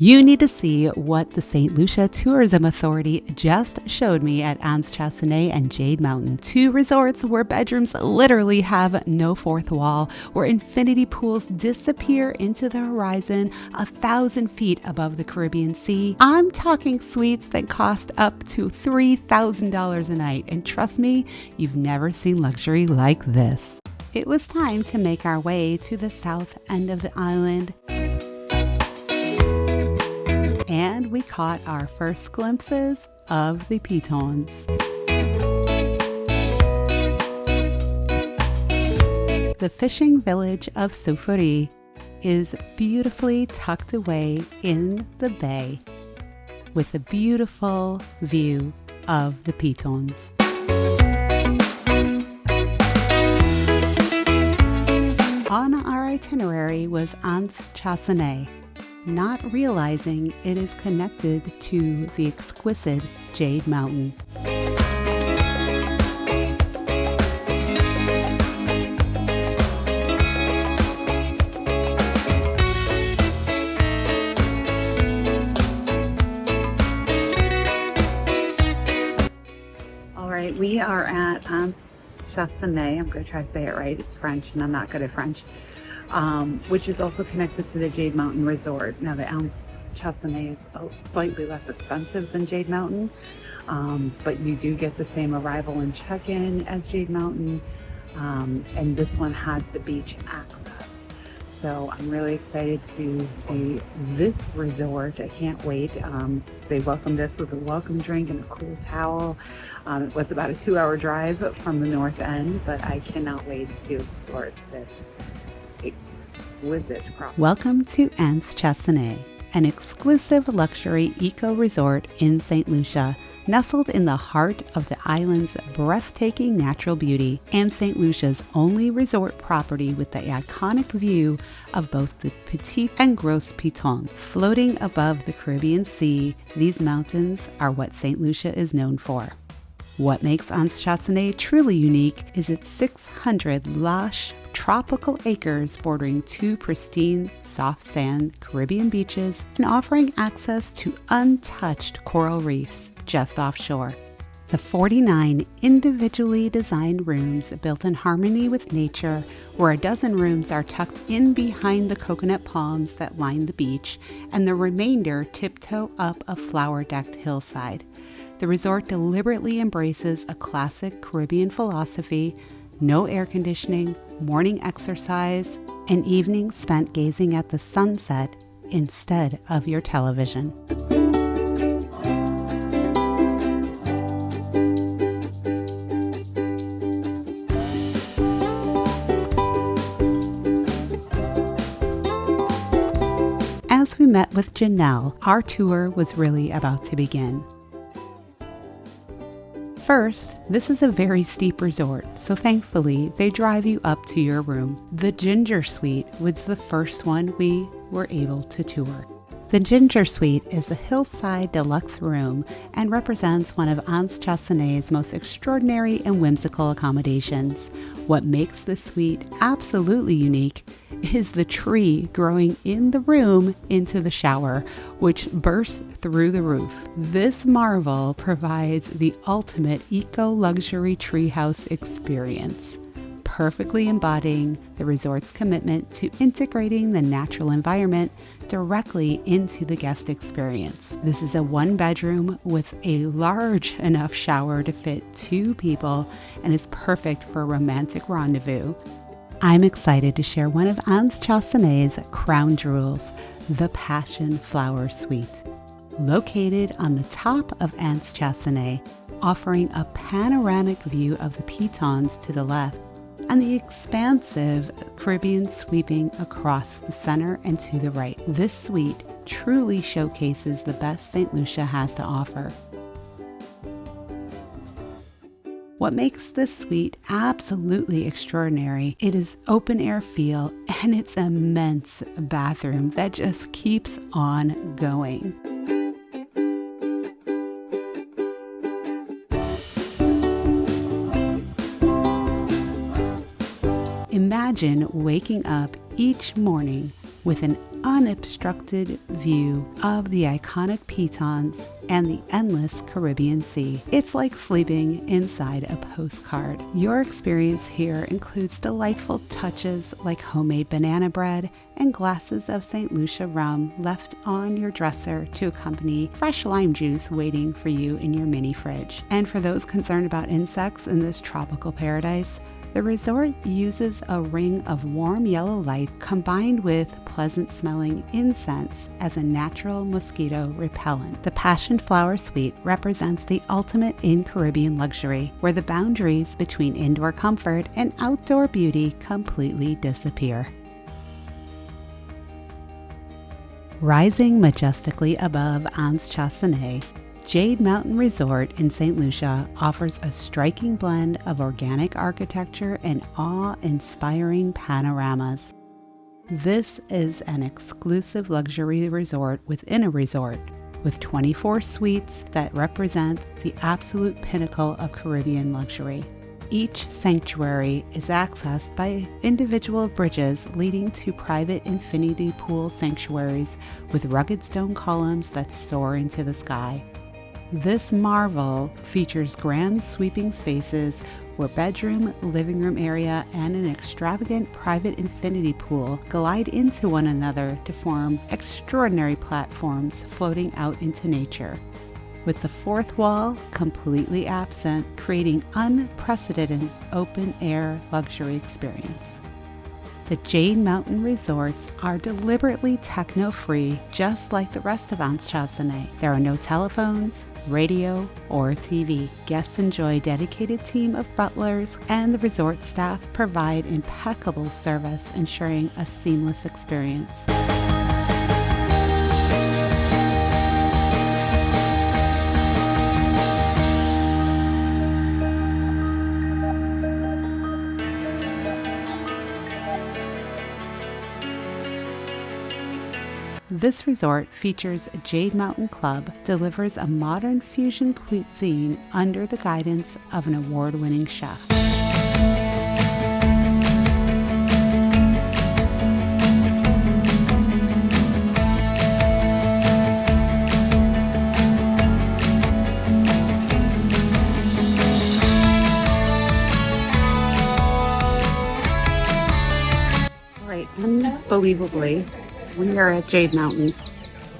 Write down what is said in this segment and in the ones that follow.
You need to see what the Saint Lucia Tourism Authority just showed me at Anse Chastanet and Jade Mountain. Two resorts where bedrooms literally have no fourth wall, where infinity pools disappear into the horizon 1,000 feet above the Caribbean Sea. I'm talking suites that cost up to $3,000 a night. And trust me, you've never seen luxury like this. It was time to make our way to the south end of the island. And we caught our first glimpses of the Pitons. The fishing village of Soufrière is beautifully tucked away in the bay with a beautiful view of the Pitons. On our itinerary was Anse Chastanet, not realizing it is connected to the exquisite Jade Mountain. All right, we are at Anse Chastanet. I'm going to try to say it right. It's French, and I'm not good at French. Which is also connected to the Jade Mountain Resort. Now, the Anse Chastanet is slightly less expensive than Jade Mountain, but you do get the same arrival and check-in as Jade Mountain, and this one has the beach access. So I'm really excited to see this resort. I can't wait. They welcomed us with a welcome drink and a cool towel. It was about a 2-hour drive from the north end, but I cannot wait to explore this exquisite property. Welcome to Anse Chastanet, an exclusive luxury eco-resort in Saint Lucia, nestled in the heart of the island's breathtaking natural beauty and Saint Lucia's only resort property with the iconic view of both the Petit and Gros Piton. Floating above the Caribbean Sea, these mountains are what Saint Lucia is known for. What makes Anse Chastanet truly unique is its 600 lush tropical acres bordering 2 pristine, soft sand Caribbean beaches and offering access to untouched coral reefs just offshore. The 49 individually designed rooms built in harmony with nature, where a dozen rooms are tucked in behind the coconut palms that line the beach, and the remainder tiptoe up a flower-decked hillside. The resort deliberately embraces a classic Caribbean philosophy: no air conditioning, morning exercise, and evenings spent gazing at the sunset instead of your television. As we met with Janelle, our tour was really about to begin. First, this is a very steep resort, so thankfully they drive you up to your room. The Ginger Suite was the first one we were able to tour. The Ginger Suite is the hillside deluxe room and represents one of Anse Chastanet's most extraordinary and whimsical accommodations. What makes this suite absolutely unique is the tree growing in the room into the shower, which bursts through the roof. This marvel provides the ultimate eco-luxury treehouse experience, perfectly embodying the resort's commitment to integrating the natural environment directly into the guest experience. This is a 1-bedroom with a large enough shower to fit 2 people and is perfect for a romantic rendezvous. I'm excited to share one of Anse Chastanet's crown jewels, the Passion Flower Suite. Located on the top of Anse Chastanet, offering a panoramic view of the Pitons to the left and the expansive Caribbean sweeping across the center and to the right. This suite truly showcases the best Saint Lucia has to offer. What makes this suite absolutely extraordinary, it is open air feel and its immense bathroom that just keeps on going. Imagine waking up each morning with an unobstructed view of the iconic Pitons and the endless Caribbean Sea. It's like sleeping inside a postcard. Your experience here includes delightful touches like homemade banana bread and glasses of Saint Lucia rum left on your dresser to accompany fresh lime juice waiting for you in your mini fridge. And for those concerned about insects in this tropical paradise, the resort uses a ring of warm yellow light combined with pleasant-smelling incense as a natural mosquito repellent. The Passion Flower Suite represents the ultimate in Caribbean luxury, where the boundaries between indoor comfort and outdoor beauty completely disappear. Rising majestically above Anse Chastanet, Jade Mountain Resort in Saint Lucia offers a striking blend of organic architecture and awe-inspiring panoramas. This is an exclusive luxury resort within a resort, with 24 suites that represent the absolute pinnacle of Caribbean luxury. Each sanctuary is accessed by individual bridges leading to private infinity pool sanctuaries with rugged stone columns that soar into the sky. This marvel features grand sweeping spaces where bedroom, living room area, and an extravagant private infinity pool glide into one another to form extraordinary platforms floating out into nature, with the fourth wall completely absent, creating unprecedented open-air luxury experience. The Jade Mountain resorts are deliberately techno-free, just like the rest of Anse Chastanet. There are no telephones, radio, or TV. Guests enjoy a dedicated team of butlers, and the resort staff provide impeccable service, ensuring a seamless experience. This resort features a Jade Mountain Club, delivers a modern fusion cuisine under the guidance of an award-winning chef. All right, unbelievably, we are at Jade Mountain.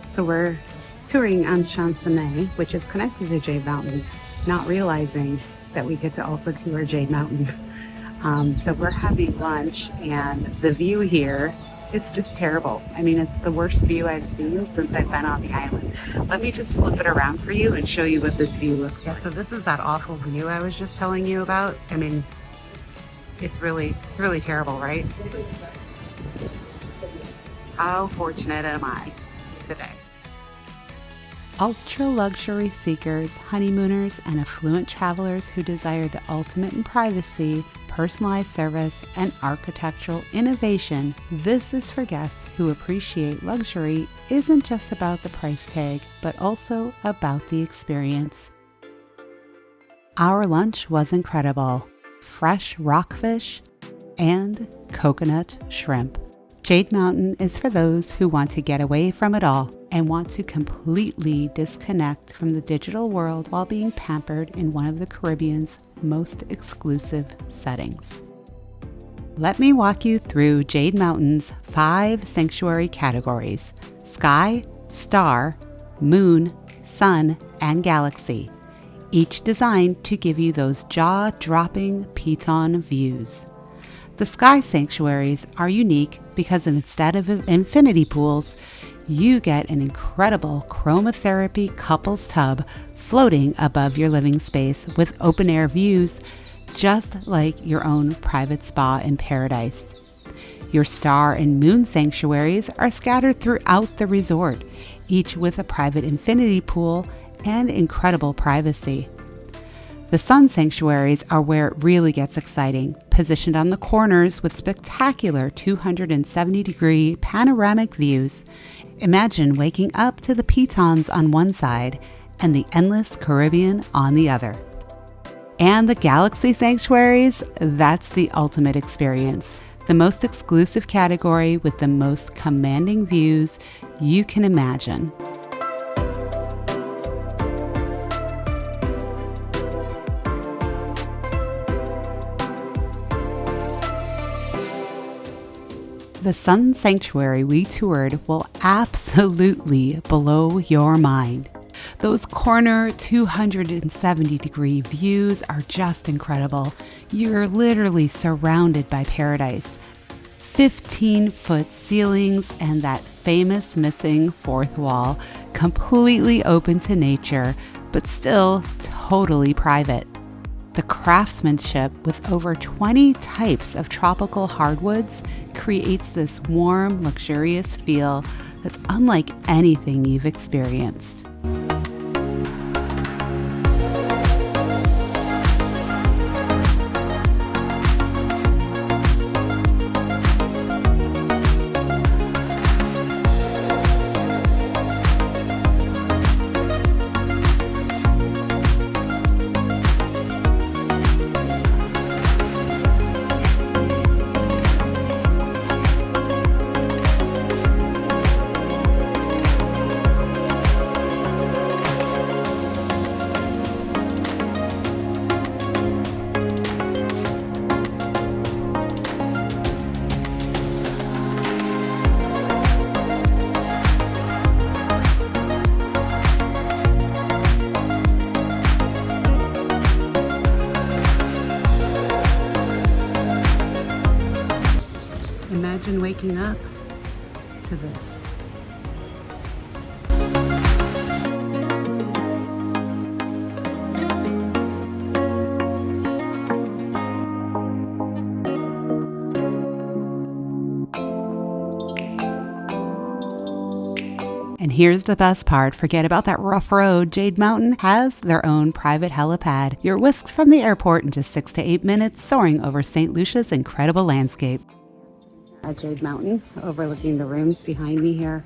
So we're touring Anse Chastanet, which is connected to Jade Mountain, not realizing that we get to also tour Jade Mountain. So we're having lunch, and the view here, it's just terrible. I mean, it's the worst view I've seen since I've been on the island. Let me just flip it around for you and show you what this view looks like. So this is that awful view I was just telling you about. I mean, it's really terrible, right? How fortunate am I today? Ultra luxury seekers, honeymooners, and affluent travelers who desire the ultimate in privacy, personalized service, and architectural innovation. This is for guests who appreciate luxury isn't just about the price tag, but also about the experience. Our lunch was incredible. Fresh rockfish and coconut shrimp. Jade Mountain is for those who want to get away from it all and want to completely disconnect from the digital world while being pampered in one of the Caribbean's most exclusive settings. Let me walk you through Jade Mountain's 5 sanctuary categories: sky, star, moon, sun, and galaxy, each designed to give you those jaw-dropping Piton views. The sky sanctuaries are unique because instead of infinity pools, you get an incredible chromotherapy couples tub floating above your living space with open air views, just like your own private spa in paradise. Your star and moon sanctuaries are scattered throughout the resort, each with a private infinity pool and incredible privacy. The sun sanctuaries are where it really gets exciting, positioned on the corners with spectacular 270-degree panoramic views. Imagine waking up to the Pitons on one side and the endless Caribbean on the other. And the galaxy sanctuaries, that's the ultimate experience. the most exclusive category with the most commanding views you can imagine. The Sun Sanctuary we toured will absolutely blow your mind. Those corner 270-degree views are just incredible. You're literally surrounded by paradise. 15-foot ceilings and that famous missing fourth wall, completely open to nature, but still totally private. The craftsmanship with over 20 types of tropical hardwoods creates this warm, luxurious feel that's unlike anything you've experienced. Imagine waking up to this. And here's the best part. Forget about that rough road. Jade Mountain has their own private helipad. You're whisked from the airport in just 6 to 8 minutes, soaring over Saint Lucia's incredible landscape. At Jade Mountain, overlooking the rooms behind me here.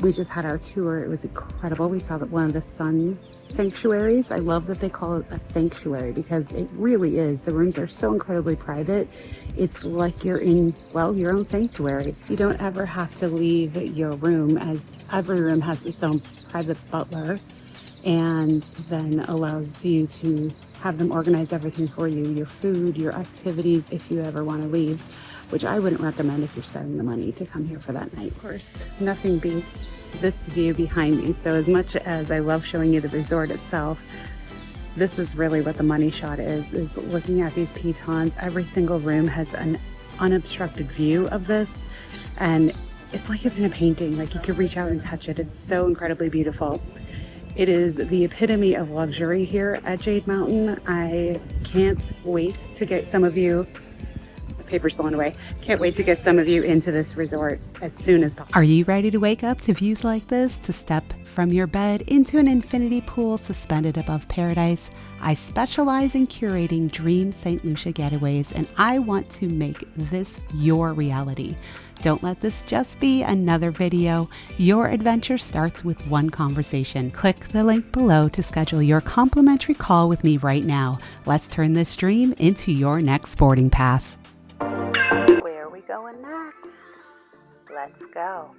We just had our tour. It was incredible. We saw that one of the sun sanctuaries. I love that they call it a sanctuary because it really is. The rooms are so incredibly private. It's like you're in, well, your own sanctuary. You don't ever have to leave your room, as every room has its own private butler and then allows you to have them organize everything for you, your food, your activities, if you ever want to leave, which I wouldn't recommend if you're spending the money to come here for that night. Of course, nothing beats this view behind me. So as much as I love showing you the resort itself, this is really what the money shot is looking at these pitons. Every single room has an unobstructed view of this, and it's like it's in a painting. Like you could reach out and touch it. It's so incredibly beautiful. It is the epitome of luxury here at Jade Mountain. I can't wait to get some of you, the paper's blown away, can't wait to get some of you into this resort as soon as possible. Are you ready to wake up to views like this? To step from your bed into an infinity pool suspended above paradise? I specialize in curating dream Saint Lucia getaways, and I want to make this your reality. Don't let this just be another video. Your adventure starts with one conversation. Click the link below to schedule your complimentary call with me right now. Let's turn this dream into your next boarding pass. Where are we going next? Let's go.